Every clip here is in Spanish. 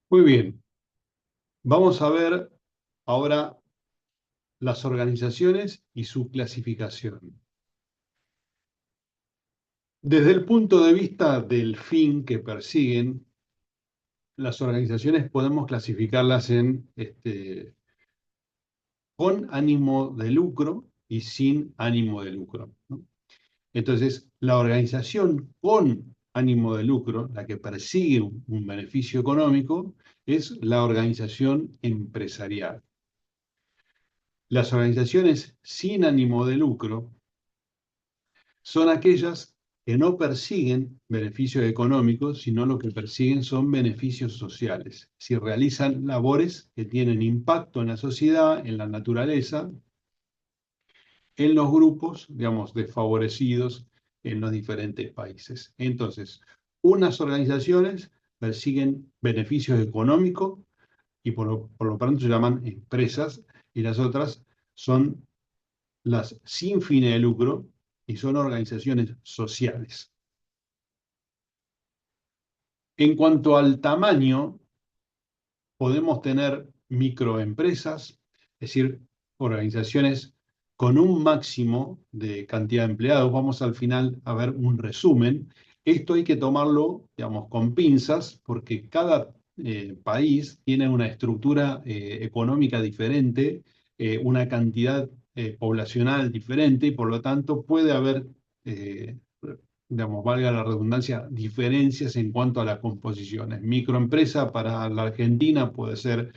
Muy bien, vamos a ver ahora las organizaciones y su clasificación. Desde el punto de vista del fin que persiguen, las organizaciones podemos clasificarlas en con ánimo de lucro y sin ánimo de lucro, ¿no? Entonces, la organización con ánimo de lucro, la que persigue un beneficio económico, es la organización empresarial. Las organizaciones sin ánimo de lucro son aquellas que no persiguen beneficios económicos, sino lo que persiguen son beneficios sociales. Si realizan labores que tienen impacto en la sociedad, en la naturaleza, en los grupos, digamos, desfavorecidos en los diferentes países. Entonces, unas organizaciones persiguen beneficios económicos y por lo tanto se llaman empresas, y las otras son las sin fines de lucro y son organizaciones sociales. En cuanto al tamaño, podemos tener microempresas, es decir, organizaciones con un máximo de cantidad de empleados. Vamos al final a ver un resumen. Esto hay que tomarlo, digamos, con pinzas, porque cada país tiene una estructura económica diferente, una cantidad poblacional diferente, y por lo tanto puede haber, eh, digamos, valga la redundancia, diferencias en cuanto a las composiciones. Microempresa para la Argentina puede ser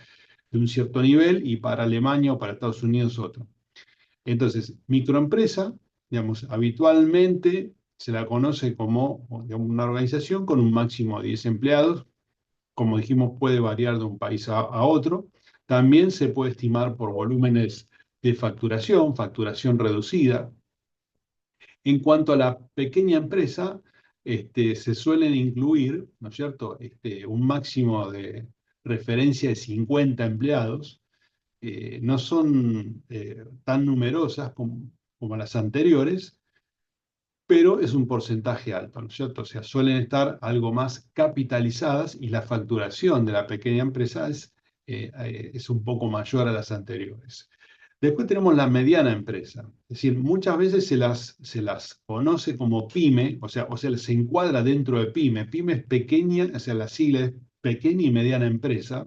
de un cierto nivel y para Alemania o para Estados Unidos otro. Entonces, microempresa, digamos, habitualmente se la conoce como, digamos, una organización con un máximo de 10 empleados. Como dijimos, puede variar de un país a otro. También se puede estimar por volúmenes de facturación, facturación reducida. En cuanto a la pequeña empresa, se suelen incluir, ¿no es cierto?, un máximo de referencia de 50 empleados. No son tan numerosas como las anteriores, pero es un porcentaje alto, ¿no es cierto? O sea, suelen estar algo más capitalizadas y la facturación de la pequeña empresa es un poco mayor a las anteriores. Después tenemos la mediana empresa, es decir, muchas veces se las conoce como pyme, o sea, se encuadra dentro de pyme. Pyme es pequeña, o sea, la sigla es pequeña y mediana empresa.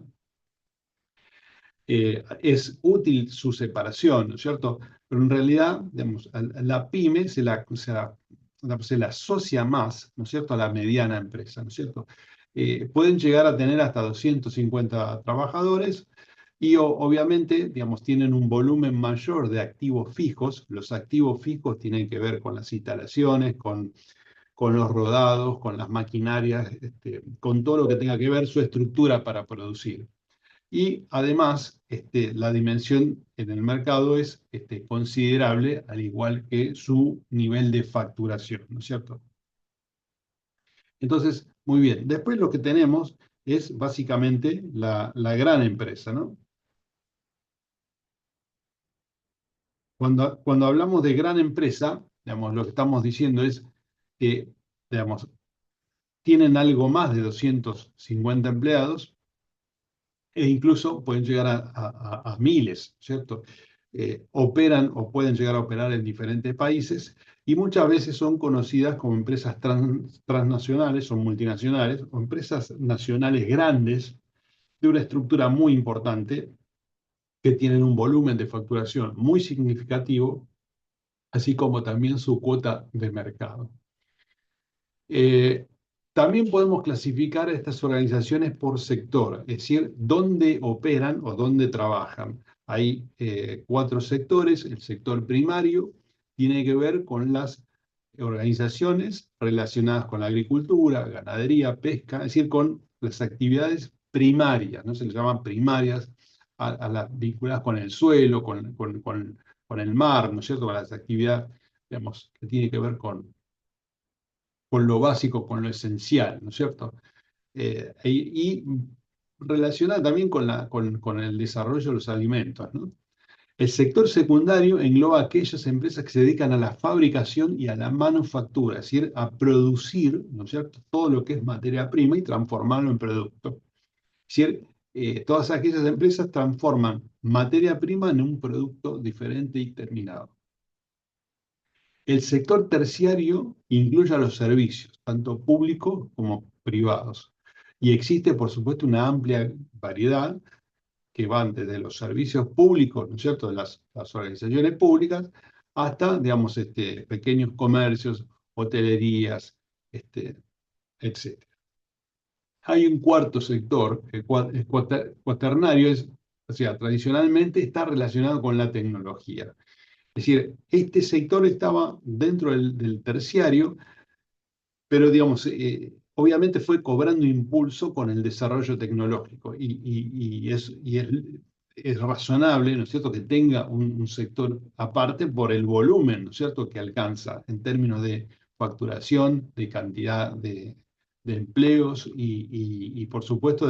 Es útil su separación, ¿no es cierto? Pero en realidad, digamos, a la pyme se la asocia más, ¿no es cierto?, a la mediana empresa, ¿no es cierto? Pueden llegar a tener hasta 250 trabajadores y obviamente, digamos, tienen un volumen mayor de activos fijos. Los activos fijos tienen que ver con las instalaciones, con los rodados, con las maquinarias, con todo lo que tenga que ver su estructura para producir. Y además, la dimensión en el mercado es considerable, al igual que su nivel de facturación, ¿no es cierto? Entonces, muy bien. Después lo que tenemos es básicamente la gran empresa, ¿no? Cuando hablamos de gran empresa, digamos, lo que estamos diciendo es que, digamos, tienen algo más de 250 empleados e incluso pueden llegar a miles, ¿cierto? Operan o pueden llegar a operar en diferentes países y muchas veces son conocidas como empresas transnacionales o multinacionales o empresas nacionales grandes de una estructura muy importante que tienen un volumen de facturación muy significativo, así como también su cuota de mercado. Eh, También podemos clasificar a estas organizaciones por sector, es decir, dónde operan o dónde trabajan. Hay cuatro sectores. El sector primario tiene que ver con las organizaciones relacionadas con la agricultura, ganadería, pesca, es decir, con las actividades primarias, no se les llaman primarias a las vinculadas con el suelo, con el mar, ¿no es cierto? Con las actividades, digamos, que tiene que ver con lo básico, con lo esencial, ¿no es cierto? Y relacionada también con el desarrollo de los alimentos, ¿no? El sector secundario engloba aquellas empresas que se dedican a la fabricación y a la manufactura, es decir, a producir, ¿no es cierto?, todo lo que es materia prima y transformarlo en producto. decir, todas aquellas empresas transforman materia prima en un producto diferente y terminado. El sector terciario incluye a los servicios, tanto públicos como privados. Y existe, por supuesto, una amplia variedad que van desde los servicios públicos, ¿no es cierto?, de las organizaciones públicas, hasta, digamos, pequeños comercios, hotelerías, etc. Hay un cuarto sector, el cuaternario, o sea, tradicionalmente está relacionado con la tecnología. Es decir, este sector estaba dentro del terciario, pero digamos, obviamente fue cobrando impulso con el desarrollo tecnológico es razonable, ¿no es cierto?, que tenga un sector aparte por el volumen, ¿no es cierto?, que alcanza en términos de facturación, de cantidad de empleos por supuesto,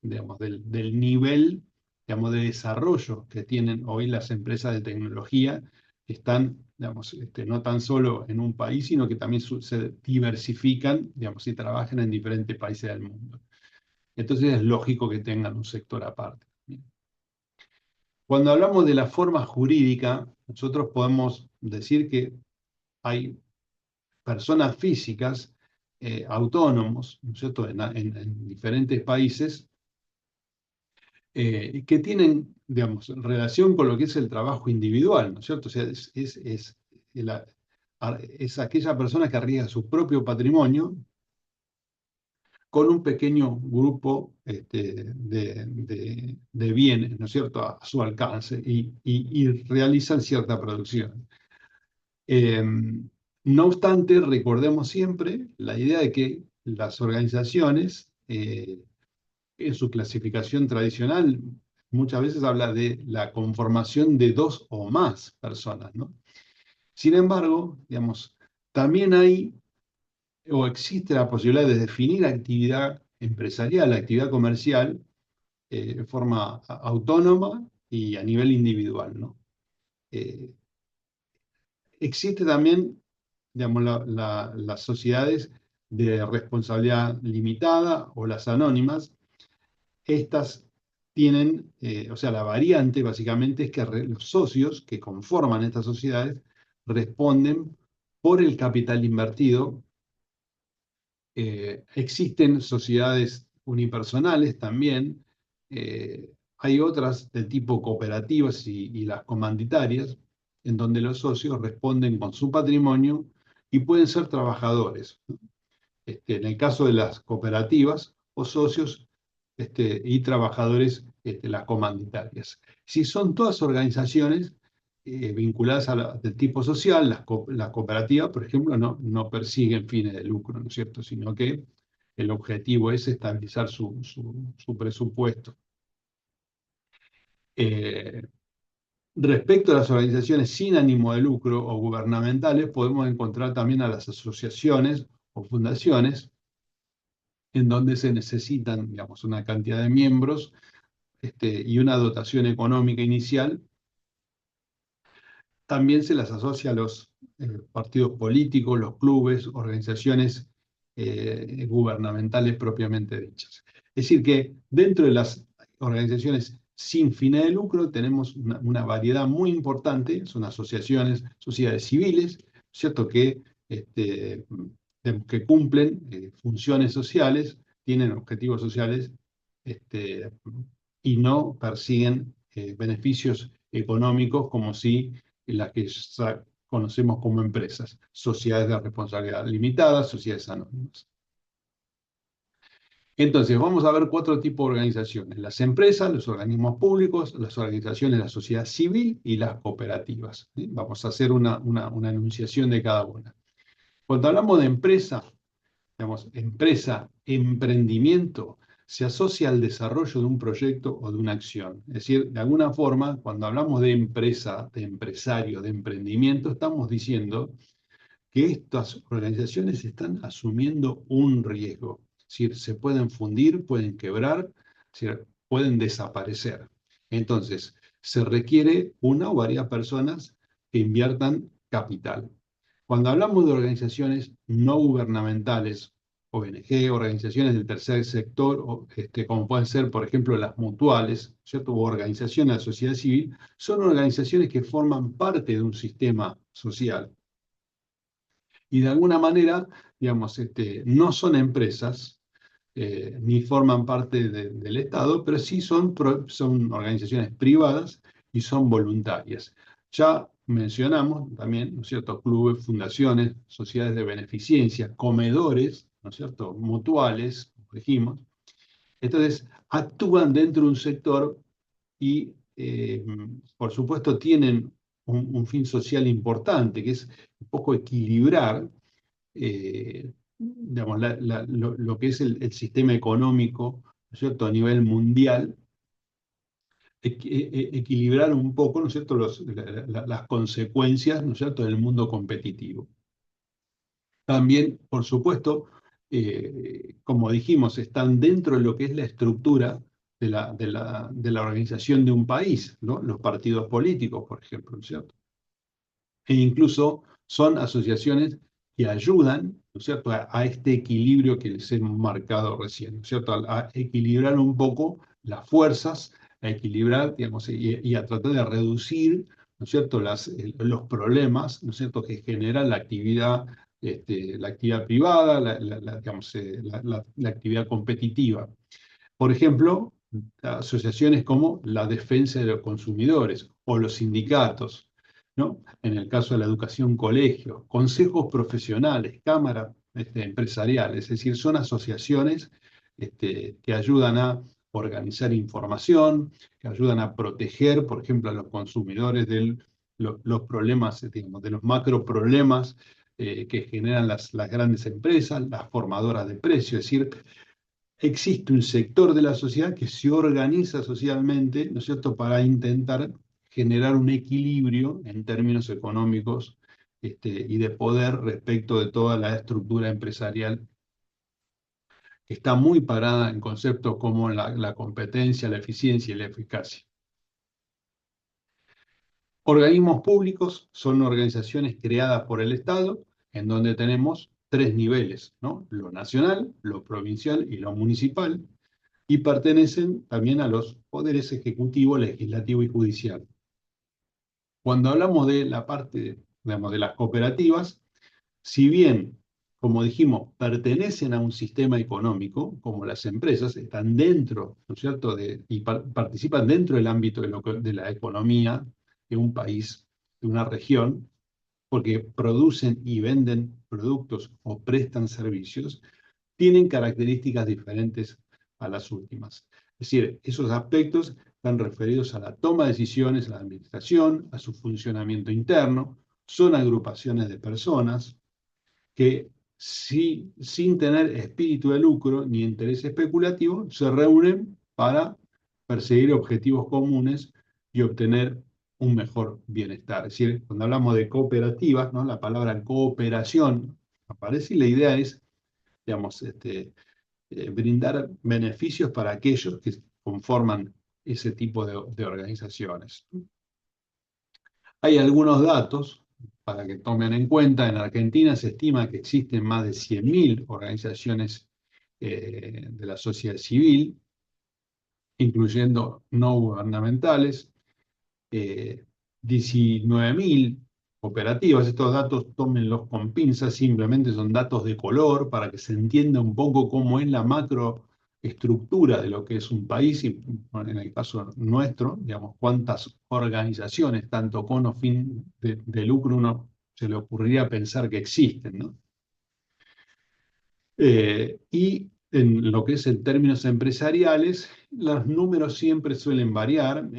digamos, del nivel, digamos, de desarrollo que tienen hoy las empresas de tecnología que están, digamos, no tan solo en un país, sino que también se diversifican, digamos, y trabajan en diferentes países del mundo. Entonces es lógico que tengan un sector aparte. Cuando hablamos de la forma jurídica, nosotros podemos decir que hay personas físicas autónomos, ¿no es cierto?, en diferentes países que tienen, digamos, relación con lo que es el trabajo individual, ¿no es cierto? O sea, la- es aquella persona que arriesga su propio patrimonio con un pequeño grupo de bienes, ¿no es cierto?, a su alcance y realizan cierta producción. Eh, no obstante, recordemos siempre la idea de que las organizaciones, en su clasificación tradicional, muchas veces habla de la conformación de dos o más personas, ¿no? Sin embargo, digamos, también hay o existe la posibilidad de definir actividad empresarial, actividad comercial, de forma autónoma y a nivel individual, ¿no? Eh, existe también, digamos, las sociedades de responsabilidad limitada o las anónimas. Estas tienen, o sea, la variante básicamente es que los socios que conforman estas sociedades responden por el capital invertido. Existen sociedades unipersonales también. Hay otras de tipo cooperativas y las comanditarias, en donde los socios responden con su patrimonio y pueden ser trabajadores, ¿no? En el caso de las cooperativas o socios y trabajadores, las comanditarias. Si son todas organizaciones vinculadas del tipo social, las cooperativas, por ejemplo, no persiguen fines de lucro, ¿no es cierto?, sino que el objetivo es estabilizar su presupuesto. Eh, Respecto a las organizaciones sin ánimo de lucro o gubernamentales, podemos encontrar también a las asociaciones o fundaciones, en donde se necesitan, digamos, una cantidad de miembros y una dotación económica inicial. También se las asocia a los partidos políticos, los clubes, organizaciones gubernamentales propiamente dichas. Es decir, que dentro de las organizaciones sin fines de lucro tenemos una variedad muy importante, son asociaciones, sociedades civiles, ¿cierto?, que cumplen funciones sociales, tienen objetivos sociales este, y no persiguen beneficios económicos como si las que conocemos como empresas, sociedades de responsabilidad limitada, sociedades anónimas. Entonces, vamos a ver cuatro tipos de organizaciones: las empresas, los organismos públicos, las organizaciones de la sociedad civil y las cooperativas. ¿Sí? Vamos a hacer una enunciación de cada una. Cuando hablamos de empresa, digamos, empresa, emprendimiento, se asocia al desarrollo de un proyecto o de una acción. Es decir, de alguna forma, cuando hablamos de empresa, de empresario, de emprendimiento, estamos diciendo que estas organizaciones están asumiendo un riesgo. Es decir, se pueden fundir, pueden quebrar, es decir, pueden desaparecer. Entonces, se requiere una o varias personas que inviertan capital. Cuando hablamos de organizaciones no gubernamentales ONG, organizaciones del tercer sector, como pueden ser, por ejemplo, las mutuales, ¿cierto? O organizaciones de la sociedad civil, son organizaciones que forman parte de un sistema social. Y de alguna manera, digamos, no son empresas, ni forman parte del Estado, pero sí son organizaciones privadas y son voluntarias. Ya mencionamos también, ¿no es cierto?, clubes, fundaciones, sociedades de beneficencia, comedores, ¿no es cierto?, mutuales, como dijimos. Entonces, actúan dentro de un sector y, por supuesto, tienen un fin social importante, que es un poco equilibrar digamos, lo que es el sistema económico, ¿no es cierto?, a nivel mundial, equilibrar un poco, ¿no es cierto?, las consecuencias, ¿no es cierto?, del mundo competitivo. También, por supuesto, como dijimos, están dentro de lo que es la estructura de la organización de un país, ¿no? Los partidos políticos, por ejemplo, ¿no es cierto? E incluso son asociaciones que ayudan, ¿no es cierto?, a este equilibrio que les he marcado recién, ¿no es cierto?, a equilibrar un poco las fuerzas, a equilibrar, digamos, y a tratar de reducir, ¿no es cierto?, los problemas, ¿no es cierto?, que genera la actividad privada, digamos, la actividad competitiva. Por ejemplo, asociaciones como la defensa de los consumidores o los sindicatos, ¿no? En el caso de la educación, colegios, consejos profesionales, cámaras empresariales, es decir, son asociaciones que ayudan a organizar información, que ayudan a proteger, por ejemplo, a los consumidores de los problemas, digamos, de los macro problemas que generan las grandes empresas, las formadoras de precios, es decir, existe un sector de la sociedad que se organiza socialmente, ¿no es cierto?, para intentar generar un equilibrio en términos económicos y de poder respecto de toda la estructura empresarial que está muy parada en conceptos como la competencia, la eficiencia y la eficacia. Organismos públicos son organizaciones creadas por el Estado, en donde tenemos tres niveles, ¿no? Lo nacional, lo provincial y lo municipal, y pertenecen también a los poderes ejecutivo, legislativo y judicial. Cuando hablamos de la parte, digamos, de las cooperativas, si bien, como dijimos, pertenecen a un sistema económico, como las empresas, están dentro, ¿no es cierto?, y participan dentro del ámbito de la economía de un país, de una región, porque producen y venden productos o prestan servicios, tienen características diferentes a las últimas. Es decir, esos aspectos están referidos a la toma de decisiones, a la administración, a su funcionamiento interno, son agrupaciones de personas que sin tener espíritu de lucro ni interés especulativo, se reúnen para perseguir objetivos comunes y obtener un mejor bienestar. Es decir, cuando hablamos de cooperativas, ¿no?, la palabra cooperación aparece y la idea es, digamos, brindar beneficios para aquellos que conforman ese tipo de organizaciones. Hay algunos datos para que tomen en cuenta. En Argentina se estima que existen más de 100.000 organizaciones de la sociedad civil, incluyendo no gubernamentales, 19.000 cooperativas. Estos datos tómenlos con pinzas, simplemente son datos de color para que se entienda un poco cómo es la macroestructura de lo que es un país y, bueno, en el caso nuestro, digamos, cuántas organizaciones, tanto con o fin de lucro, uno se le ocurriría pensar que existen, ¿no? Y en lo que es en términos empresariales, los números siempre suelen variar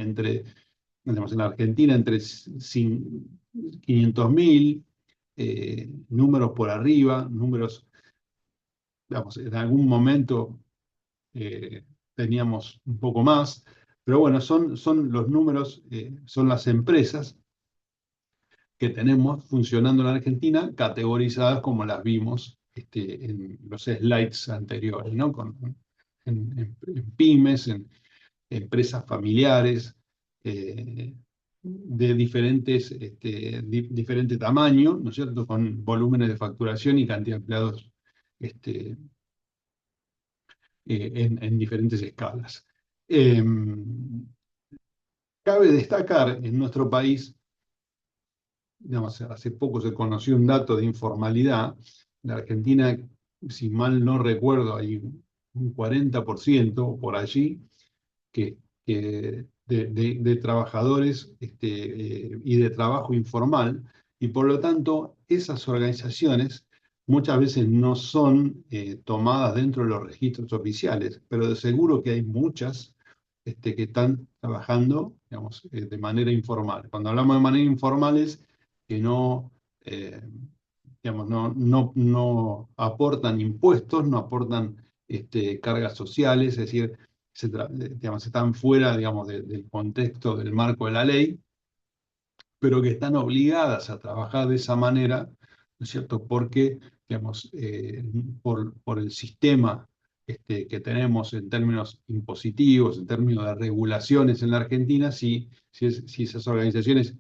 digamos, en la Argentina entre 500.000, números por arriba, números, digamos, en algún momento eh, teníamos un poco más, pero bueno, son los números, son las empresas que tenemos funcionando en la Argentina, categorizadas como las vimos en los slides anteriores, ¿no? En pymes, en empresas familiares, eh, de diferente tamaño, ¿no es cierto?, con volúmenes de facturación y cantidad de empleados en diferentes escalas. Eh, Cabe destacar en nuestro país, digamos, hace poco se conoció un dato de informalidad. En Argentina, si mal no recuerdo, hay un 40% por allí que, de trabajadores y de trabajo informal, y por lo tanto esas organizaciones muchas veces no son tomadas dentro de los registros oficiales, pero de seguro que hay muchas que están trabajando, digamos, de manera informal. Cuando hablamos de manera informal es que no, digamos, no aportan impuestos, no aportan cargas sociales, es decir, digamos, están fuera, digamos, del contexto del marco de la ley, pero que están obligadas a trabajar de esa manera, ¿no es cierto? Porque, digamos, por el sistema que tenemos en términos impositivos, en términos de regulaciones en la Argentina, si esas organizaciones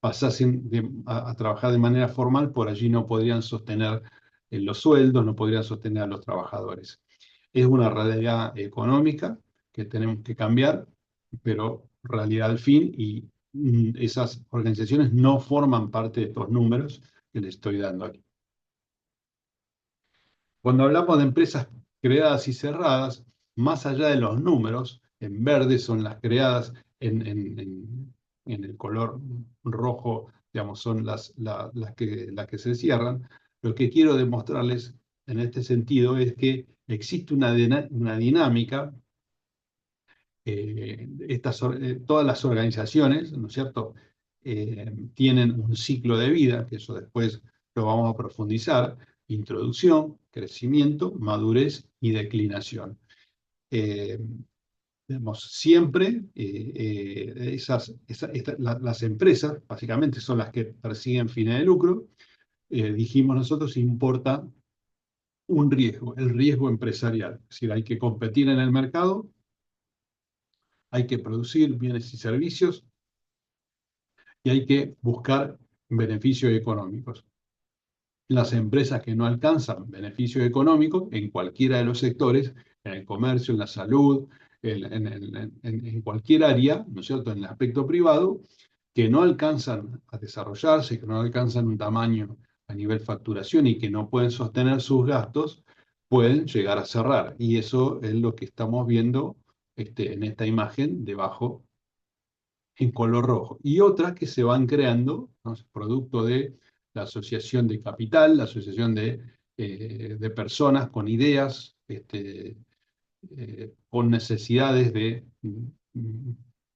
pasasen a trabajar de manera formal, por allí no podrían sostener los sueldos, no podrían sostener a los trabajadores. Es una realidad económica que tenemos que cambiar, pero realidad al fin, y esas organizaciones no forman parte de estos números que les estoy dando aquí. Cuando hablamos de empresas creadas y cerradas, más allá de los números, en verde son las creadas, en el color rojo, digamos, son las que se cierran. Lo que quiero demostrarles en este sentido es que existe una dinámica. Todas las organizaciones, ¿no es cierto?, tienen un ciclo de vida, que eso después lo vamos a profundizar: introducción, crecimiento, madurez y declinación. Eh, Digamos, siempre las empresas, básicamente son las que persiguen fines de lucro. Dijimos nosotros, importa un riesgo, el riesgo empresarial. Es decir, hay que competir en el mercado, hay que producir bienes y servicios, y hay que buscar beneficios económicos. Las empresas que no alcanzan beneficios económicos en cualquiera de los sectores, en el comercio, en la salud, en cualquier área, ¿no es cierto?, en el aspecto privado, que no alcanzan a desarrollarse, que no alcanzan un tamaño a nivel facturación y que no pueden sostener sus gastos, pueden llegar a cerrar. Y eso es lo que estamos viendo en esta imagen debajo en color rojo, y otras que se van creando, ¿no?, producto de la asociación de capital, la asociación de personas con ideas, con necesidades de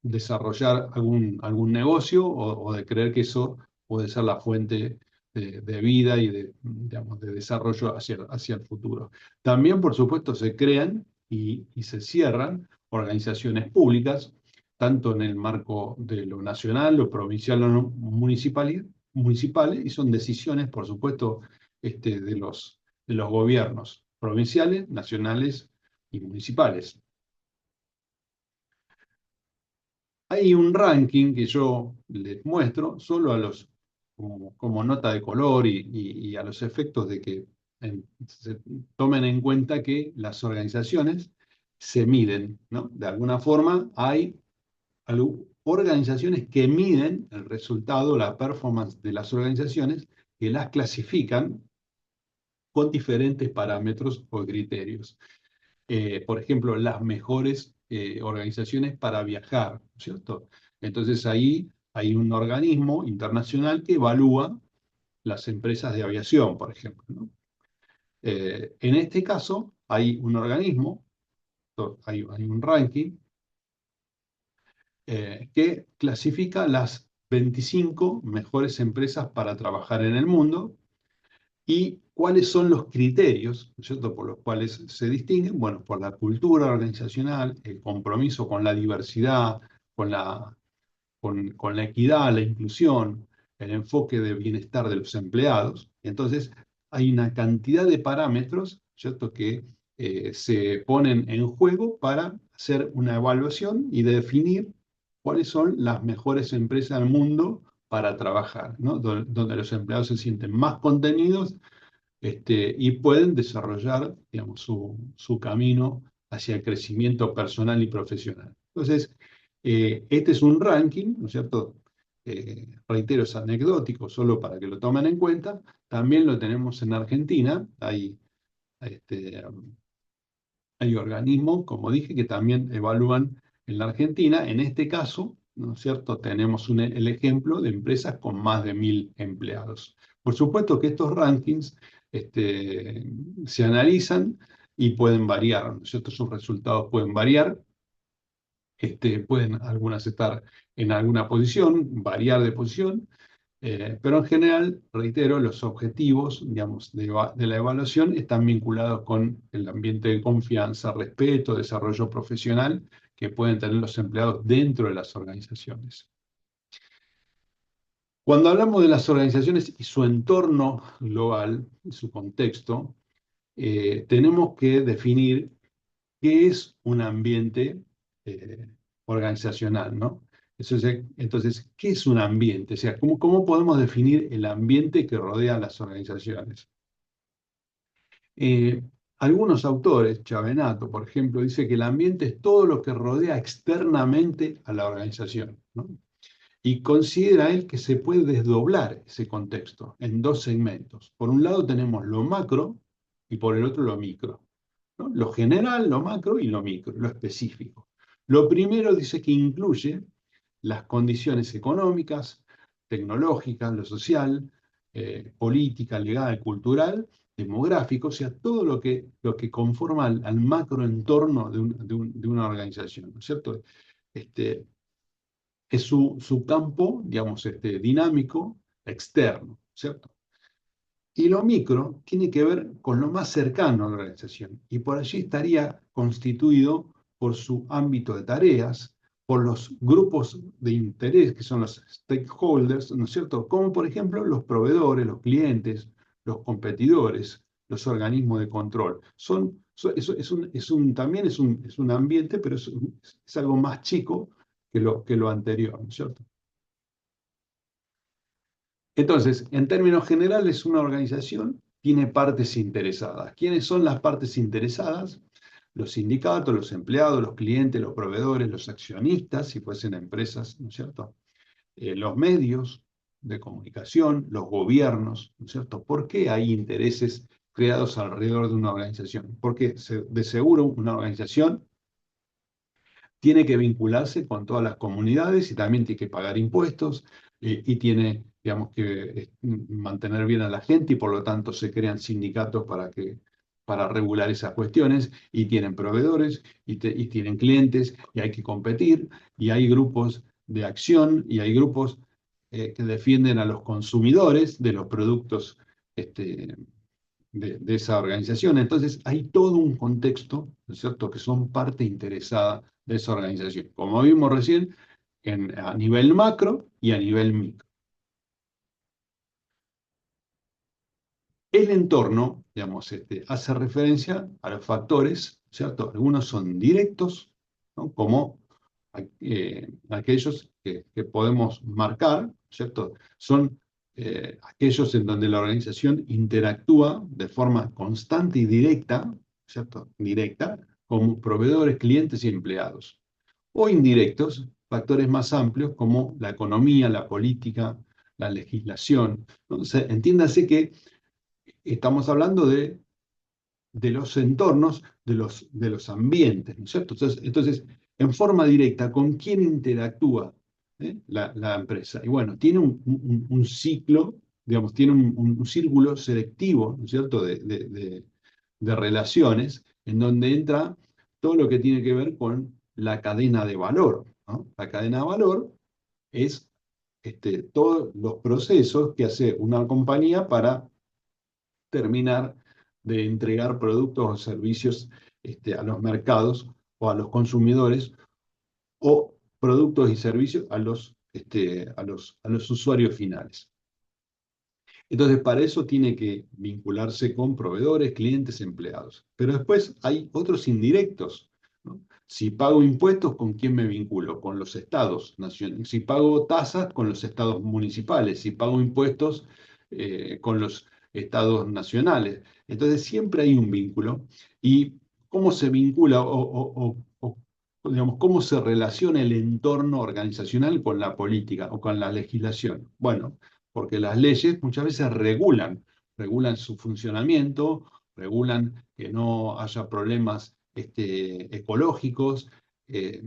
desarrollar algún negocio, o de creer que eso puede ser la fuente de vida y digamos, de desarrollo hacia el futuro. También, por supuesto, se crean y se cierran organizaciones públicas, tanto en el marco de lo nacional, lo provincial o municipales, y son decisiones, por supuesto, de los gobiernos provinciales, nacionales y municipales. Hay un ranking que yo les muestro solo como nota de color, y a los efectos de que se tomen en cuenta que las organizaciones se miden, ¿no? De alguna forma hay organizaciones que miden el resultado, la performance de las organizaciones, que las clasifican con diferentes parámetros o criterios. Por ejemplo, las mejores organizaciones para viajar, ¿no es cierto? Entonces ahí hay un organismo internacional que evalúa las empresas de aviación, por ejemplo, ¿no? En este caso hay un organismo, hay un ranking que clasifica las 25 mejores empresas para trabajar en el mundo. ¿Y cuáles son los criterios, ¿no es cierto?, por los cuales se distinguen? Bueno, por la cultura organizacional, el compromiso con la diversidad, con la equidad, la inclusión, el enfoque de bienestar de los empleados. Entonces, hay una cantidad de parámetros, ¿cierto?, que se ponen en juego para hacer una evaluación y definir cuáles son las mejores empresas del mundo para trabajar, ¿no? Donde los empleados se sienten más contenidos, y pueden desarrollar, digamos, su camino hacia el crecimiento personal y profesional. Entonces, este es un ranking, ¿no es cierto? Reitero, es anecdótico, solo para que lo tomen en cuenta. También lo tenemos en Argentina. Este, hay organismos, como dije, que también evalúan en la Argentina. En este caso, ¿no es cierto? Tenemos el ejemplo de empresas con más de 1.000 empleados. Por supuesto que estos rankings se analizan y pueden variar, ¿no es cierto? Sus resultados pueden variar, pueden algunas estar en alguna posición, variar de posición, pero en general, reitero, los objetivos, digamos, de la evaluación están vinculados con el ambiente de confianza, respeto, desarrollo profesional que pueden tener los empleados dentro de las organizaciones. Cuando hablamos de las organizaciones y su entorno global, su contexto, tenemos que definir qué es un ambiente eh, organizacional, ¿no? Entonces, ¿qué es un ambiente? O sea, ¿cómo podemos definir el ambiente que rodea a las organizaciones? Eh, Algunos autores, Chavenato, por ejemplo, dice que el ambiente es todo lo que rodea externamente a la organización, ¿no? Y considera él que se puede desdoblar ese contexto en dos segmentos. Por un lado tenemos lo macro y por el otro lo micro, ¿no? Lo general, lo macro y lo micro, lo específico. Lo primero dice que incluye las condiciones económicas, tecnológicas, lo social, política, legal, cultural, demográfico, o sea, todo lo que conforma al macroentorno de una organización, ¿no es cierto? Este, es su campo, digamos, dinámico externo, ¿cierto? Y lo micro tiene que ver con lo más cercano a la organización y por allí estaría constituido por su ámbito de tareas, por los grupos de interés que son los stakeholders, ¿no es cierto? Como por ejemplo los proveedores, los clientes, los competidores, los organismos de control. También es un ambiente, pero es algo más chico que lo anterior, ¿no es cierto? Entonces, en términos generales, una organización tiene partes interesadas. ¿Quiénes son las partes interesadas? Los sindicatos, los empleados, los clientes, los proveedores, los accionistas, si fuesen empresas, ¿no es cierto? Los medios de comunicación, los gobiernos, ¿no es cierto? ¿Por qué hay intereses creados alrededor de una organización? Porque de seguro una organización tiene que vincularse con todas las comunidades y también tiene que pagar impuestos y tiene, digamos, que mantener bien a la gente y por lo tanto se crean sindicatos para regular esas cuestiones y tienen proveedores y tienen clientes y hay que competir y hay grupos de acción y hay grupos que defienden a los consumidores de los productos este, de esa organización. Entonces, hay todo un contexto, ¿no es cierto?, que son parte interesada de esa organización, como vimos recién, a nivel macro y a nivel micro. El entorno, digamos, hace referencia a los factores, ¿cierto? Algunos son directos, ¿no? Como aquellos que podemos marcar, ¿cierto? Son aquellos en donde la organización interactúa de forma constante y directa, ¿cierto? Directa, con proveedores, clientes y empleados. O indirectos, factores más amplios como la economía, la política, la legislación, ¿no? O sea, entiéndase que estamos hablando de los entornos, de los ambientes, ¿no es cierto? Entonces, en forma directa, ¿con quién interactúa la empresa? Y bueno, tiene un ciclo, digamos, tiene un círculo selectivo, ¿no es cierto?, de relaciones, en donde entra todo lo que tiene que ver con la cadena de valor, ¿no? La cadena de valor es todos los procesos que hace una compañía para terminar de entregar productos o servicios a los mercados o a los consumidores o productos y servicios a los usuarios finales. Entonces, para eso tiene que vincularse con proveedores, clientes, empleados. Pero después hay otros indirectos, ¿no? Si pago impuestos, ¿con quién me vinculo? Con los estados nacionales. Si pago tasas, con los estados municipales. Si pago impuestos, con los estados nacionales. Entonces, siempre hay un vínculo y cómo se vincula digamos, cómo se relaciona el entorno organizacional con la política o con la legislación. Bueno, porque las leyes muchas veces regulan su funcionamiento, regulan que no haya problemas ecológicos, eh,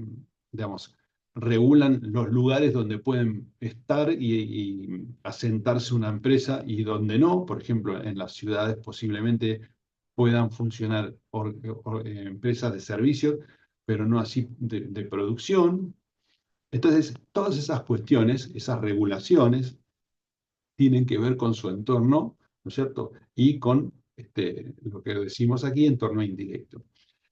digamos, regulan los lugares donde pueden estar y asentarse una empresa y donde no. Por ejemplo, en las ciudades posiblemente puedan funcionar empresas de servicios, pero no así de producción. Entonces, todas esas cuestiones, esas regulaciones, tienen que ver con su entorno, ¿no es cierto? Y con lo que decimos aquí, entorno indirecto.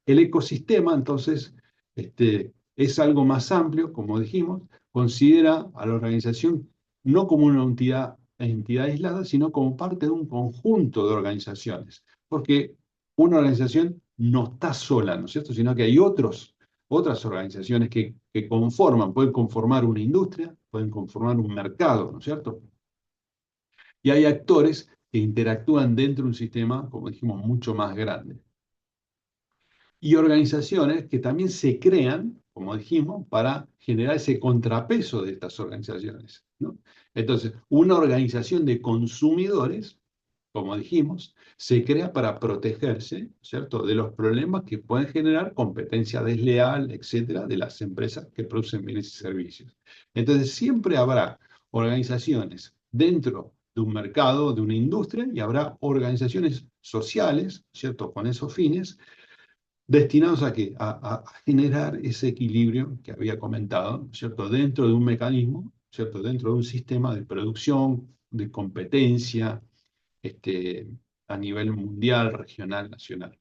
El ecosistema, entonces, es algo más amplio, como dijimos, considera a la organización no como una entidad aislada, sino como parte de un conjunto de organizaciones, porque una organización no está sola, ¿no es cierto? Sino que hay otras organizaciones que pueden conformar una industria, pueden conformar un mercado, ¿no es cierto? Y hay actores que interactúan dentro de un sistema, como dijimos, mucho más grande. Y organizaciones que también se crean, como dijimos, para generar ese contrapeso de estas organizaciones, ¿no? Entonces, una organización de consumidores, como dijimos, se crea para protegerse, ¿cierto?, de los problemas que pueden generar competencia desleal, etcétera, de las empresas que producen bienes y servicios. Entonces, siempre habrá organizaciones dentro de un mercado, de una industria, y habrá organizaciones sociales, ¿cierto?, con esos fines, destinados a qué? A generar ese equilibrio que había comentado, ¿cierto? Dentro de un mecanismo, ¿cierto? Dentro de un sistema de producción, de competencia, este, a nivel mundial, regional, nacional.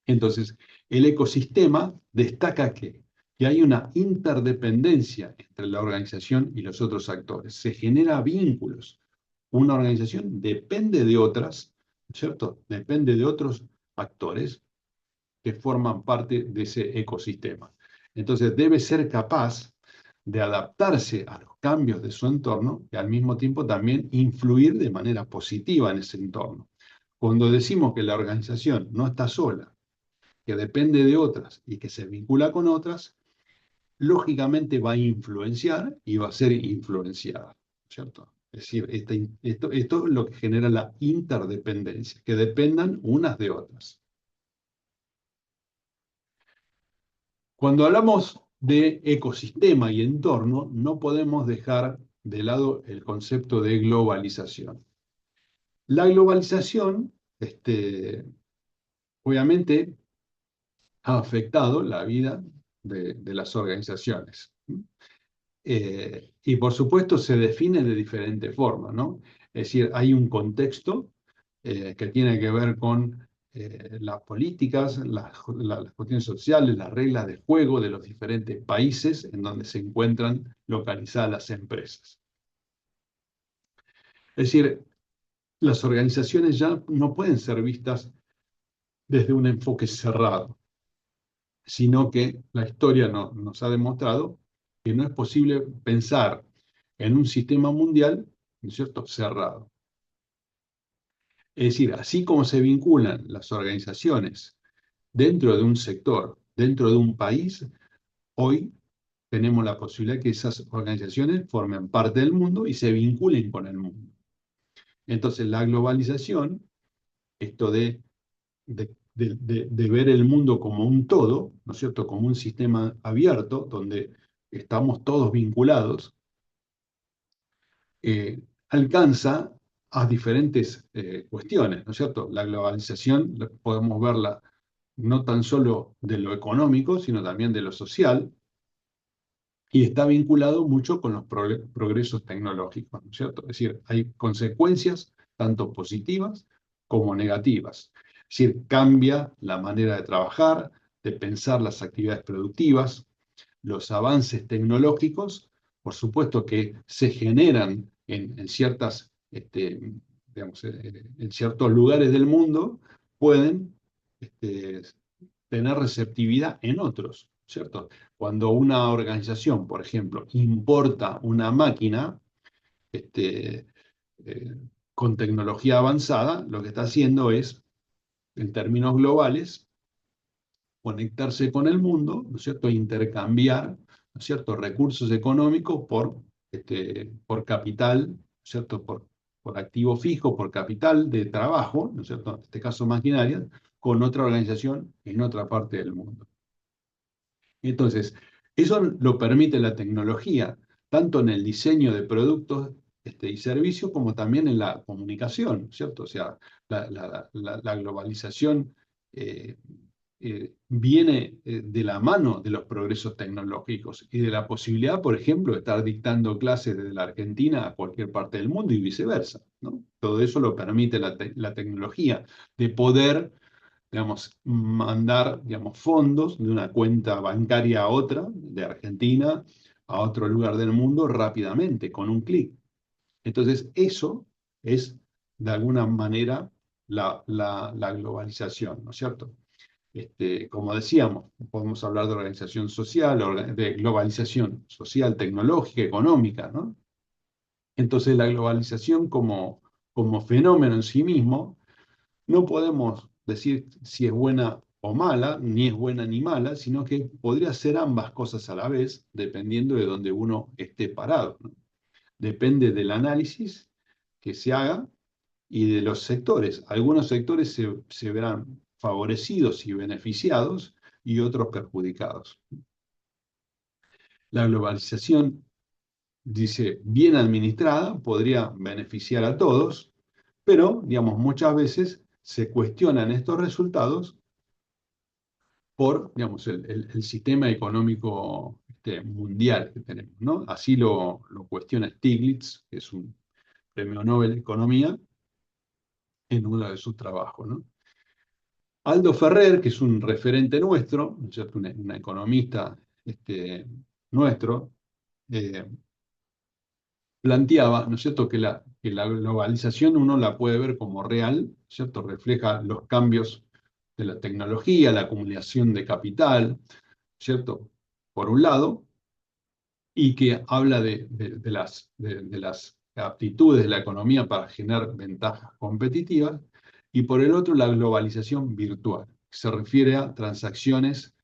Entonces, el ecosistema destaca que hay una interdependencia entre la organización y los otros actores. Se genera vínculos. Una organización depende de otras, ¿cierto? Depende de otros actores que forman parte de ese ecosistema. Entonces debe ser capaz de adaptarse a los cambios de su entorno y al mismo tiempo también influir de manera positiva en ese entorno. Cuando decimos que la organización no está sola, que depende de otras y que se vincula con otras, lógicamente va a influenciar y va a ser influenciada, ¿cierto? Es decir, esto es lo que genera la interdependencia, que dependan unas de otras. Cuando hablamos de ecosistema y entorno, no podemos dejar de lado el concepto de globalización. La globalización, obviamente, ha afectado la vida de las organizaciones. Y por supuesto se define de diferentes formas, ¿no? Es decir, hay un contexto que tiene que ver con las políticas, las cuestiones sociales, las reglas de juego de los diferentes países en donde se encuentran localizadas las empresas. Es decir, las organizaciones ya no pueden ser vistas desde un enfoque cerrado, sino que la historia nos ha demostrado que no es posible pensar en un sistema mundial, ¿no es cierto?, cerrado. Es decir, así como se vinculan las organizaciones dentro de un sector, dentro de un país, hoy tenemos la posibilidad que esas organizaciones formen parte del mundo y se vinculen con el mundo. Entonces, la globalización, esto de ver el mundo como un todo, ¿no es cierto?, como un sistema abierto donde estamos todos vinculados, alcanza a diferentes cuestiones, ¿no es cierto? La globalización podemos verla no tan solo de lo económico, sino también de lo social, y está vinculado mucho con los progresos tecnológicos, ¿no es cierto? Es decir, hay consecuencias tanto positivas como negativas. Es decir, cambia la manera de trabajar, de pensar las actividades productivas, los avances tecnológicos, por supuesto que se generan en ciertas, digamos, en ciertos lugares del mundo, pueden este, tener receptividad en otros, ¿cierto? Cuando una organización, por ejemplo, importa una máquina este, eh, con tecnología avanzada, lo que está haciendo es, en términos globales, conectarse con el mundo, ¿no es cierto?, e intercambiar, ¿no es cierto?, recursos económicos por capital, ¿no es cierto?, por activo fijo, por capital de trabajo, ¿no es cierto?, en este caso maquinaria, con otra organización en otra parte del mundo. Entonces, eso lo permite la tecnología, tanto en el diseño de productos y servicios, como también en la comunicación, ¿cierto? O sea, la globalización eh, viene de la mano de los progresos tecnológicos y de la posibilidad, por ejemplo, de estar dictando clases desde la Argentina a cualquier parte del mundo y viceversa, ¿no? Todo eso lo permite la tecnología, de poder, digamos, mandar, digamos, fondos de una cuenta bancaria a otra, de Argentina a otro lugar del mundo rápidamente, con un clic. Entonces, eso es, de alguna manera, la globalización, ¿no es cierto? Como decíamos, podemos hablar de organización social, de globalización social, tecnológica, económica, ¿no? Entonces, la globalización como fenómeno en sí mismo, no podemos decir si es buena o mala, ni es buena ni mala, sino que podría ser ambas cosas a la vez, dependiendo de donde uno esté parado, ¿no? Depende del análisis que se haga y de los sectores. Algunos sectores se verán favorecidos y beneficiados y otros perjudicados. La globalización, dice, bien administrada, podría beneficiar a todos, pero, digamos, muchas veces se cuestionan estos resultados por, digamos, el sistema económico mundial que tenemos, ¿no? Así lo cuestiona Stiglitz, que es un premio Nobel de Economía, en uno de sus trabajos, ¿no? Aldo Ferrer, que es un referente nuestro, ¿no es cierto?, un economista nuestro, eh, planteaba, ¿no es cierto?, que la globalización uno la puede ver como real, ¿cierto? Refleja los cambios de la tecnología, la acumulación de capital, ¿cierto? Por un lado, y que habla de las aptitudes de la economía para generar ventajas competitivas, y por el otro, la globalización virtual, que se refiere a transacciones,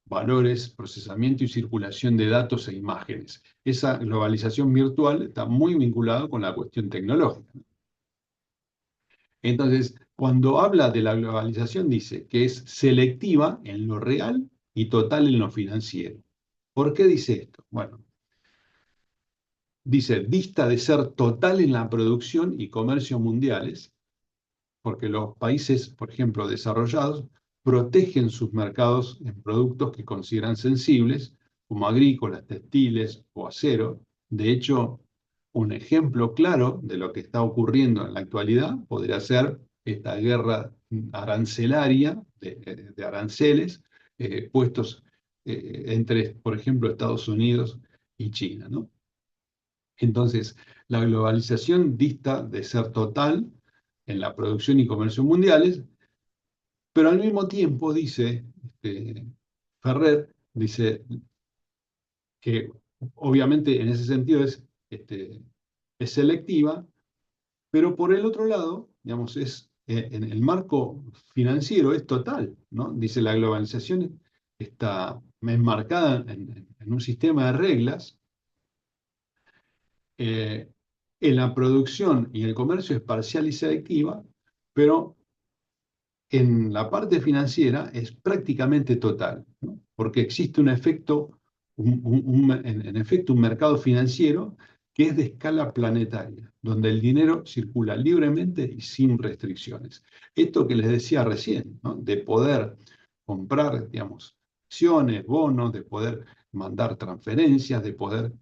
valores, procesamiento y circulación de datos e imágenes. Esa globalización virtual está muy vinculada con la cuestión tecnológica. Entonces, cuando habla de la globalización, dice que es selectiva en lo real y total en lo financiero. ¿Por qué dice esto? Bueno, dice, dista de ser total en la producción y comercio mundiales, porque los países, por ejemplo, desarrollados, protegen sus mercados en productos que consideran sensibles, como agrícolas, textiles o acero. De hecho, un ejemplo claro de lo que está ocurriendo en la actualidad podría ser esta guerra arancelaria de aranceles puestos entre, por ejemplo, Estados Unidos y China, ¿no? Entonces, la globalización dista de ser total en la producción y comercio mundiales, pero al mismo tiempo dice Ferrer, dice que obviamente en ese sentido es selectiva, pero por el otro lado, digamos, en el marco financiero es total, ¿no? Dice la globalización está enmarcada en un sistema de reglas. eh, en la producción y el comercio es parcial y selectiva, pero en la parte financiera es prácticamente total, ¿no? Porque existe un efecto, en efecto, un mercado financiero que es de escala planetaria, donde el dinero circula libremente y sin restricciones. Esto que les decía recién, ¿no? De poder comprar, digamos, acciones, bonos, de poder mandar transferencias, de poder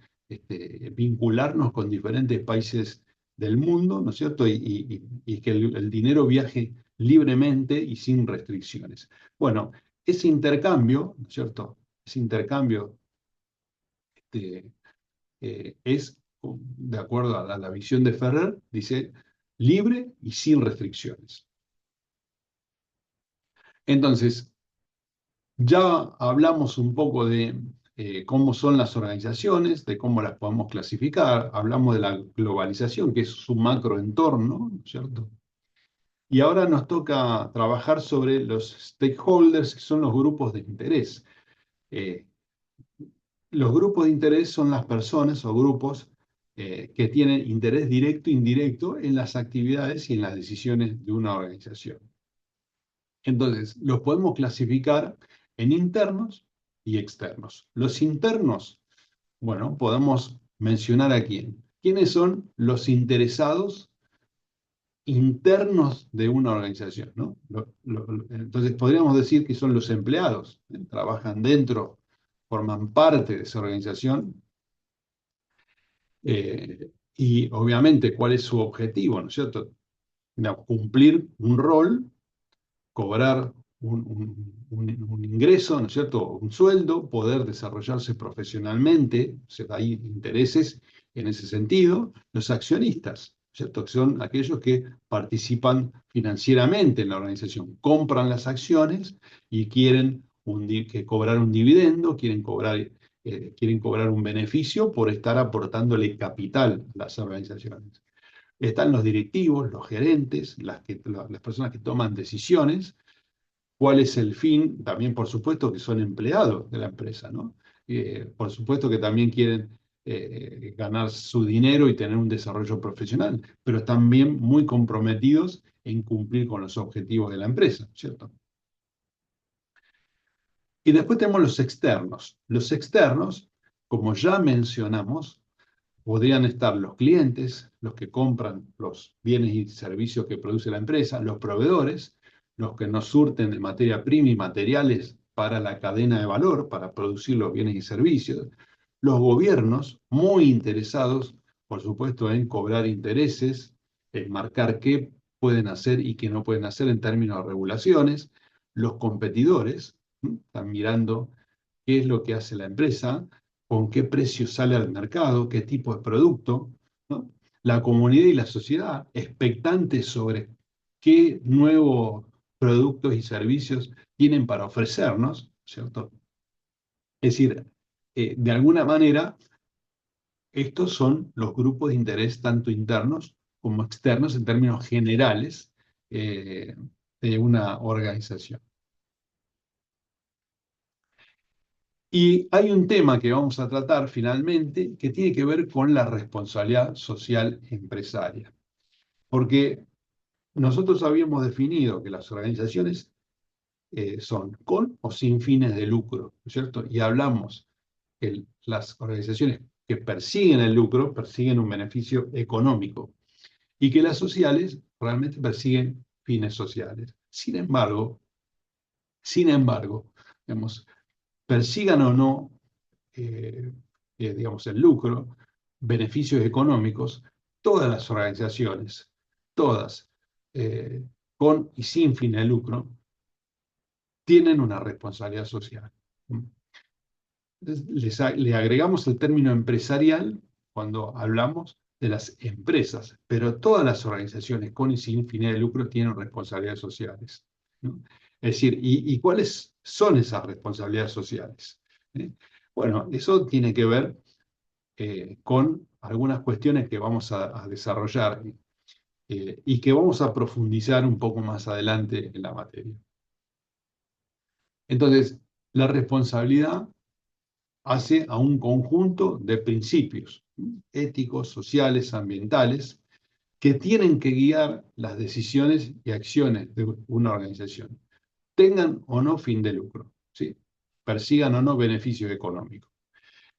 vincularnos con diferentes países del mundo, ¿no es cierto? Y que el dinero viaje libremente y sin restricciones. Bueno, ese intercambio, ¿no es cierto? Ese intercambio este, es, de acuerdo a la visión de Ferrer, dice, libre y sin restricciones. Entonces, ya hablamos un poco de cómo son las organizaciones, de cómo las podemos clasificar, hablamos de la globalización, que es su macroentorno, ¿no es cierto? Y ahora nos toca trabajar sobre los stakeholders, que son los grupos de interés. Eh, los grupos de interés son las personas o grupos que tienen interés directo e indirecto en las actividades y en las decisiones de una organización. Entonces, los podemos clasificar en internos y externos. Los internos, bueno, podemos mencionar a quién. ¿Quiénes son los interesados internos de una organización, ¿no? Entonces podríamos decir que son los empleados, ¿eh? Trabajan dentro, forman parte de esa organización, y obviamente cuál es su objetivo, ¿no es cierto? No, cumplir un rol, cobrar un ingreso, ¿no es cierto? Un sueldo, poder desarrollarse profesionalmente, o sea, hay intereses en ese sentido. Los accionistas, ¿cierto? Que son aquellos que participan financieramente en la organización, compran las acciones y quieren que cobrar un dividendo, quieren cobrar un beneficio por estar aportándole capital a las organizaciones. Están los directivos, los gerentes, las personas que toman decisiones. ¿Cuál es el fin? También, por supuesto, que son empleados de la empresa, ¿no? Por supuesto que también quieren ganar su dinero y tener un desarrollo profesional, pero están bien muy comprometidos en cumplir con los objetivos de la empresa, ¿cierto? Y después tenemos los externos. Los externos, como ya mencionamos, podrían estar los clientes, los que compran los bienes y servicios que produce la empresa, los proveedores, los que nos surten de materia prima y materiales para la cadena de valor, para producir los bienes y servicios, los gobiernos, muy interesados, por supuesto, en cobrar intereses, en marcar qué pueden hacer y qué no pueden hacer en términos de regulaciones, los competidores, están mirando qué es lo que hace la empresa, con qué precio sale al mercado, qué tipo de producto, ¿no? La comunidad y la sociedad, expectantes sobre qué nuevos productos y servicios tienen para ofrecernos, ¿cierto? Es decir, de alguna manera, estos son los grupos de interés tanto internos como externos en términos generales eh, de una organización. Y hay un tema que vamos a tratar finalmente que tiene que ver con la responsabilidad social empresaria. Porque nosotros habíamos definido que las organizaciones son con o sin fines de lucro, ¿no es cierto? Y hablamos que las organizaciones que persiguen el lucro persiguen un beneficio económico y que las sociales realmente persiguen fines sociales. Sin embargo, digamos, persigan o no eh, digamos, el lucro, beneficios económicos, todas las organizaciones, todas, eh, con y sin fin de lucro, tienen una responsabilidad social. Entonces, le agregamos el término empresarial cuando hablamos de las empresas, pero todas las organizaciones con y sin fines de lucro tienen responsabilidades sociales, ¿no? Es decir, ¿y cuáles son esas responsabilidades sociales? ¿Eh? Bueno, eso tiene que ver con algunas cuestiones que vamos a desarrollar y que vamos a profundizar un poco más adelante en la materia. Entonces, la responsabilidad hace a un conjunto de principios éticos, sociales, ambientales, que tienen que guiar las decisiones y acciones de una organización, tengan o no fin de lucro, ¿sí? Persigan o no beneficios económicos.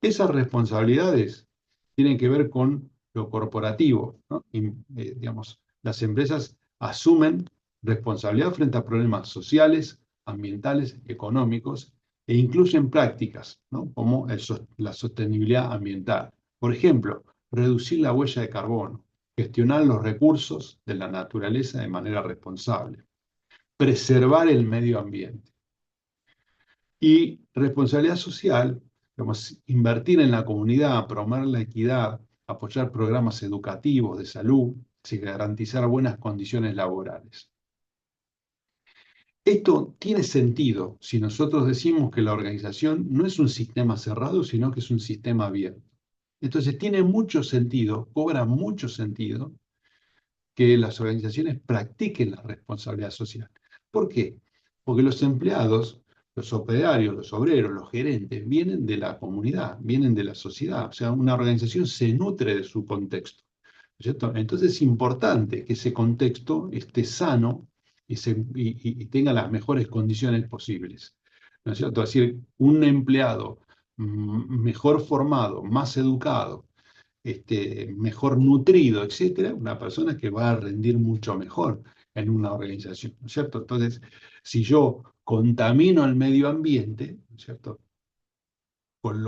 Esas responsabilidades tienen que ver con lo corporativo, ¿no? Digamos, las empresas asumen responsabilidad frente a problemas sociales, ambientales, económicos e incluyen prácticas, ¿no? Como la sostenibilidad ambiental. Por ejemplo, reducir la huella de carbono, gestionar los recursos de la naturaleza de manera responsable, preservar el medio ambiente. Y responsabilidad social, digamos, invertir en la comunidad, promover la equidad, apoyar programas educativos de salud, y garantizar buenas condiciones laborales. Esto tiene sentido si nosotros decimos que la organización no es un sistema cerrado, sino que es un sistema abierto. Entonces tiene mucho sentido, cobra mucho sentido que las organizaciones practiquen la responsabilidad social. ¿Por qué? Porque los empleados, los operarios, los obreros, los gerentes, vienen de la comunidad, vienen de la sociedad. O sea, una organización se nutre de su contexto. ¿Cierto? Entonces es importante que ese contexto esté sano y tenga las mejores condiciones posibles. ¿No es cierto? Es decir, un empleado mejor formado, más educado, mejor nutrido, etcétera, una persona que va a rendir mucho mejor en una organización, ¿no es cierto? Entonces, si yo contamino el medio ambiente, ¿no es cierto? Con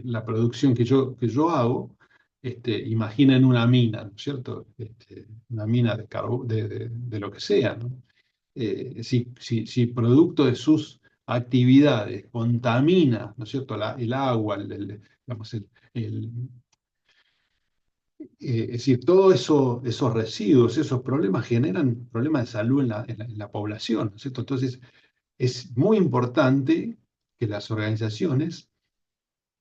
la producción que yo hago, imaginen una mina, ¿no es cierto? Una mina de lo que sea, ¿no? Si producto de sus actividades contamina, ¿no es cierto? El agua, digamos, es decir, todos esos residuos, esos problemas generan problemas de salud en la población, ¿no es cierto? Entonces, es muy importante que las organizaciones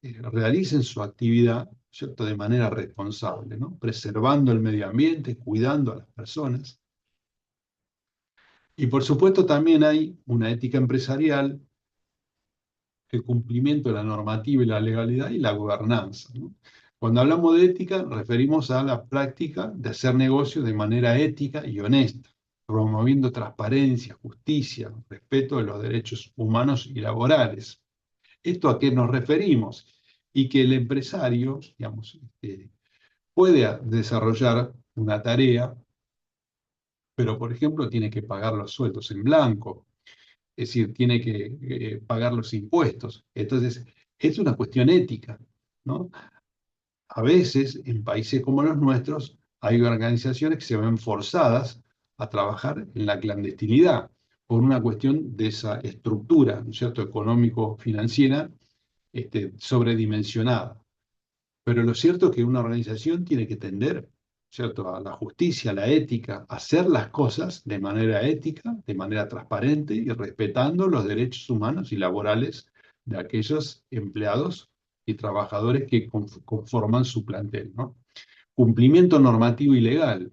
realicen su actividad, ¿cierto? De manera responsable, ¿no? Preservando el medio ambiente, cuidando a las personas. Y por supuesto también hay una ética empresarial, el cumplimiento de la normativa y la legalidad y la gobernanza, ¿no? Cuando hablamos de ética, referimos a la práctica de hacer negocios de manera ética y honesta, promoviendo transparencia, justicia, respeto de los derechos humanos y laborales. ¿Esto a qué nos referimos? Y que el empresario, digamos, puede desarrollar una tarea, pero por ejemplo tiene que pagar los sueldos en blanco, es decir, tiene que pagar los impuestos. Entonces, es una cuestión ética, ¿no? A veces, en países como los nuestros, hay organizaciones que se ven forzadas a trabajar en la clandestinidad por una cuestión de esa estructura, ¿no es cierto?, económico-financiera, sobredimensionada. Pero lo cierto es que una organización tiene que tender, ¿cierto?, a la justicia, a la ética, a hacer las cosas de manera ética, de manera transparente y respetando los derechos humanos y laborales de aquellos empleados y trabajadores que conforman su plantel, ¿no? Cumplimiento normativo y legal,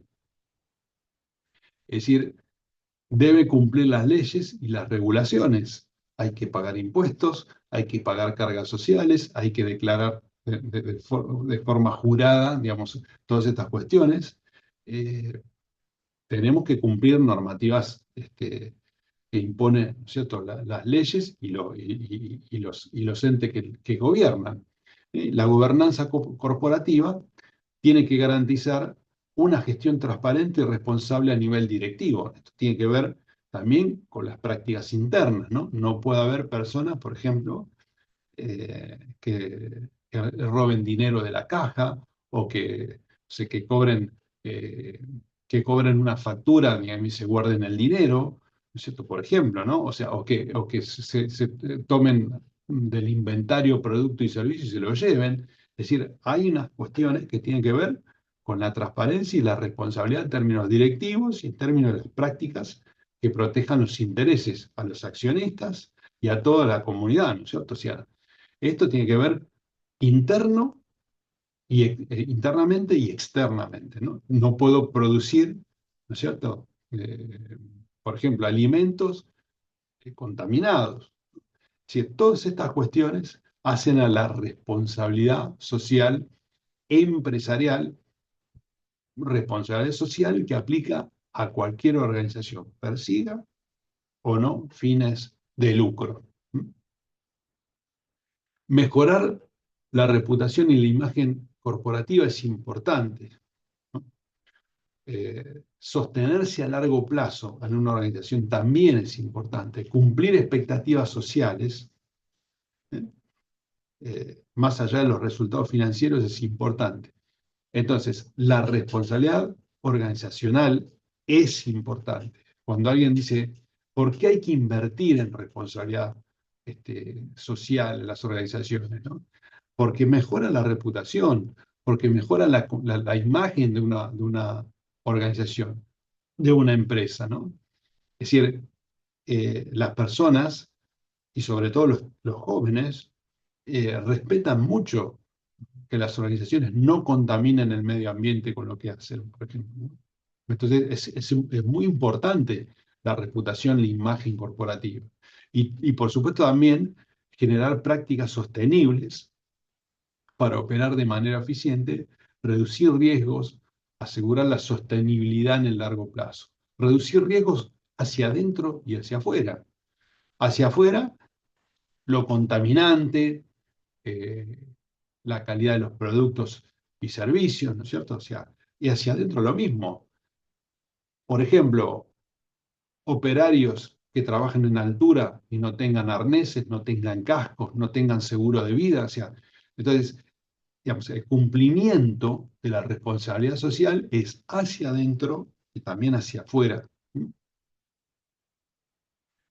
es decir, debe cumplir las leyes y las regulaciones. Hay que pagar impuestos, hay que pagar cargas sociales, hay que declarar de forma jurada, digamos, todas estas cuestiones. Eh, Tenemos que cumplir normativas que imponen, ¿no es cierto?, las leyes y los entes que gobiernan. La gobernanza corporativa tiene que garantizar una gestión transparente y responsable a nivel directivo. Esto tiene que ver también con las prácticas internas, ¿no? No puede haber personas, por ejemplo, que roben dinero de la caja o que cobren una factura y se guarden el dinero, ¿no es cierto? Por ejemplo, ¿no? O sea, o que se tomen del inventario producto y servicio y se lo lleven. Es decir, hay unas cuestiones que tienen que ver con la transparencia y la responsabilidad en términos directivos y en términos de las prácticas que protejan los intereses a los accionistas y a toda la comunidad, ¿no es cierto? O sea, esto tiene que ver interno internamente y externamente, ¿no? No puedo producir, ¿no es cierto? Por ejemplo, alimentos contaminados. Si todas estas cuestiones hacen a la responsabilidad social, empresarial, responsabilidad social que aplica a cualquier organización, persiga o no fines de lucro. Mejorar la reputación y la imagen corporativa es importante, ¿no? Sostenerse a largo plazo en una organización también es importante. Cumplir expectativas sociales, ¿eh? Más allá de los resultados financieros, es importante. Entonces, la responsabilidad organizacional es importante. Cuando alguien dice, ¿por qué hay que invertir en responsabilidad social en las organizaciones, ¿no? Porque mejora la reputación, porque mejora la imagen de una organización, de una empresa, ¿no? Es decir, las personas, y sobre todo los jóvenes, respetan mucho que las organizaciones no contaminen el medio ambiente con lo que hacen, por ejemplo, ¿no? Entonces, es muy importante la reputación, la imagen corporativa. Y por supuesto también generar prácticas sostenibles para operar de manera eficiente, reducir riesgos, asegurar la sostenibilidad en el largo plazo. Reducir riesgos hacia adentro y hacia afuera. Hacia afuera, lo contaminante, eh, la calidad de los productos y servicios, ¿no es cierto? O sea, y hacia adentro lo mismo. Por ejemplo, operarios que trabajen en altura y no tengan arneses, no tengan cascos, no tengan seguro de vida. O sea, entonces, digamos, el cumplimiento de la responsabilidad social es hacia adentro y también hacia afuera.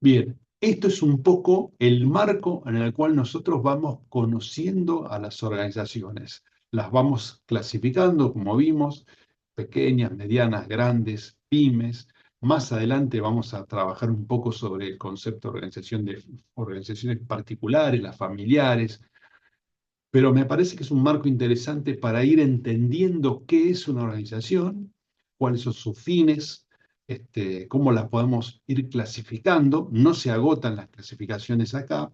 Bien, esto es un poco el marco en el cual nosotros vamos conociendo a las organizaciones. Las vamos clasificando, como vimos, pequeñas, medianas, grandes, pymes. Más adelante vamos a trabajar un poco sobre el concepto de organización de organizaciones particulares, las familiares, pero me parece que es un marco interesante para ir entendiendo qué es una organización, cuáles son sus fines, cómo las podemos ir clasificando. No se agotan las clasificaciones acá.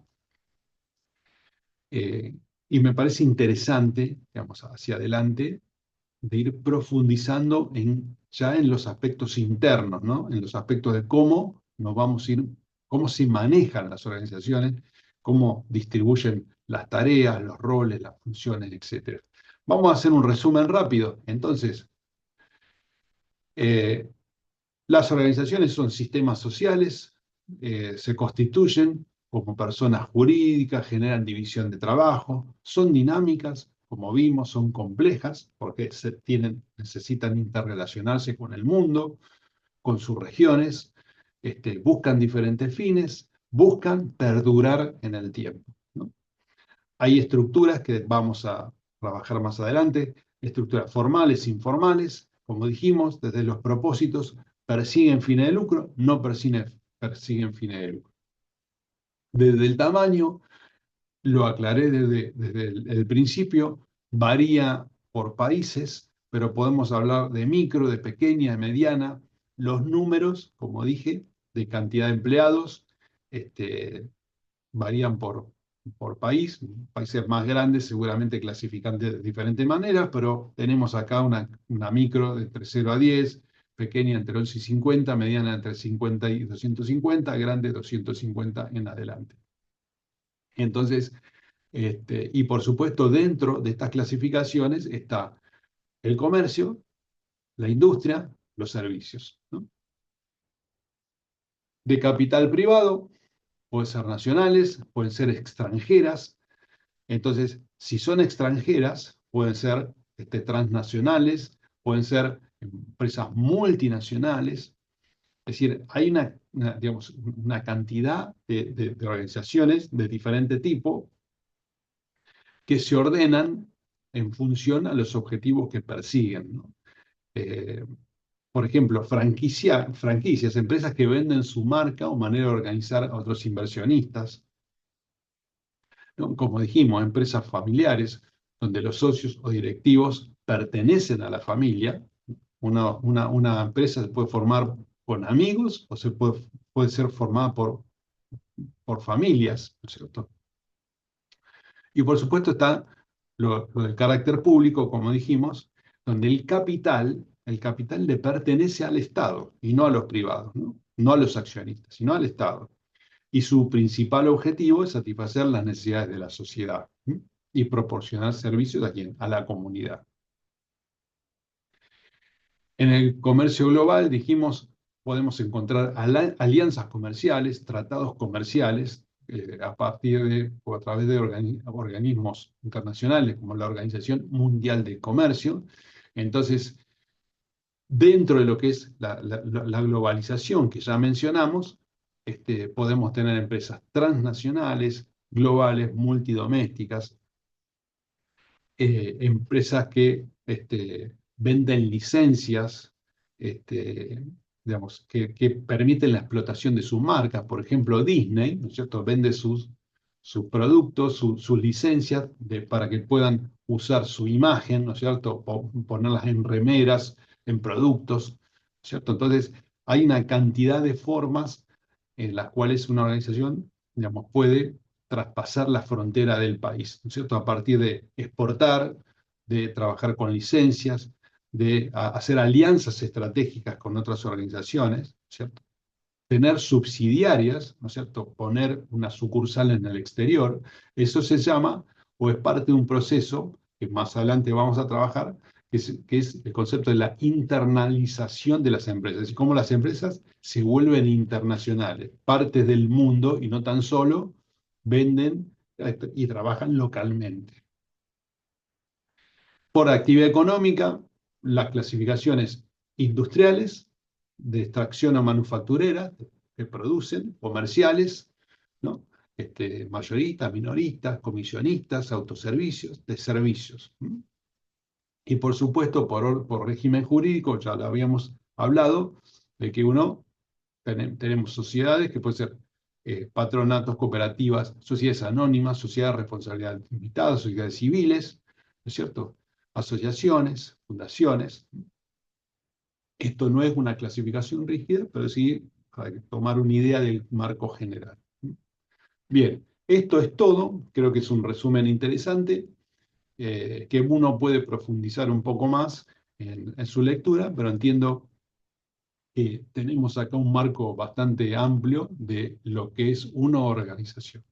eh, y me parece interesante, digamos, hacia adelante, de ir profundizando ya en los aspectos internos, ¿no? En los aspectos de cómo nos vamos a ir, cómo se manejan las organizaciones, cómo distribuyen las tareas, los roles, las funciones, etcétera. Vamos a hacer un resumen rápido. Entonces, eh, las organizaciones son sistemas sociales, se constituyen como personas jurídicas, generan división de trabajo, son dinámicas, como vimos, son complejas porque necesitan interrelacionarse con el mundo, con sus regiones, buscan diferentes fines, buscan perdurar en el tiempo, ¿no? Hay estructuras que vamos a trabajar más adelante, estructuras formales, informales, como dijimos, desde los propósitos persiguen fines de lucro, no persiguen fines de lucro. Desde el tamaño, lo aclaré desde el principio, varía por países, pero podemos hablar de micro, de pequeña, de mediana. Los números, como dije, de cantidad de empleados, este, varían por país. Países más grandes seguramente clasifican de diferentes maneras, pero tenemos acá una micro de entre 0 a 10, pequeña entre 11 y 50, mediana entre 50 y 250, grande 250 en adelante. Entonces, y por supuesto, dentro de estas clasificaciones está el comercio, la industria, los servicios, ¿no? De capital privado, pueden ser nacionales, pueden ser extranjeras. Entonces, si son extranjeras, pueden ser transnacionales, pueden ser empresas multinacionales. Es decir, hay digamos, una cantidad de organizaciones de diferente tipo que se ordenan en función a los objetivos que persiguen, ¿no? Eh, por ejemplo, franquicias, empresas que venden su marca o manera de organizar a otros inversionistas, ¿no? Como dijimos, empresas familiares, donde los socios o directivos pertenecen a la familia. Una empresa se puede formar con amigos o puede ser formada por familias, ¿no es cierto? Y por supuesto está lo del carácter público, como dijimos, donde el capital le pertenece al Estado y no a los privados, ¿no? No a los accionistas, sino al Estado. Y su principal objetivo es satisfacer las necesidades de la sociedad, ¿sí? Y proporcionar servicios a quién, a la comunidad. En el comercio global, dijimos, podemos encontrar alianzas comerciales, tratados comerciales, a partir de o a través de organismos internacionales como la Organización Mundial de Comercio. Entonces, dentro de lo que es la globalización que ya mencionamos, podemos tener empresas transnacionales, globales, multidomésticas, empresas que venden licencias, este, digamos, que permiten la explotación de sus marcas. Por ejemplo, Disney, ¿no es cierto?, vende sus productos, sus licencias para que puedan usar su imagen, ¿no es cierto?, ponerlas en remeras, en productos. ¿cierto? Entonces, hay una cantidad de formas en las cuales una organización, digamos, puede traspasar la frontera del país, ¿no es cierto? A partir de exportar, de trabajar con licencias, de hacer alianzas estratégicas con otras organizaciones, ¿cierto? Tener subsidiarias, ¿no es cierto? Poner una sucursal en el exterior, eso se llama o es parte de un proceso que más adelante vamos a trabajar, que es el concepto de la internalización de las empresas, y cómo las empresas se vuelven internacionales, partes del mundo y no tan solo venden y trabajan localmente. Por actividad económica, las clasificaciones industriales, de extracción o manufacturera, que producen, comerciales, ¿no? Mayoristas, minoristas, comisionistas, autoservicios, de servicios. ¿M? Y por supuesto, por régimen jurídico, ya lo habíamos hablado, de que tenemos sociedades que pueden ser patronatos, cooperativas, sociedades anónimas, sociedades de responsabilidad limitada, sociedades civiles, ¿no es cierto? Asociaciones, fundaciones. Esto no es una clasificación rígida, pero sí hay que tomar una idea del marco general. Bien, esto es todo. Creo que es un resumen interesante, que uno puede profundizar un poco más en su lectura, pero entiendo que tenemos acá un marco bastante amplio de lo que es una organización.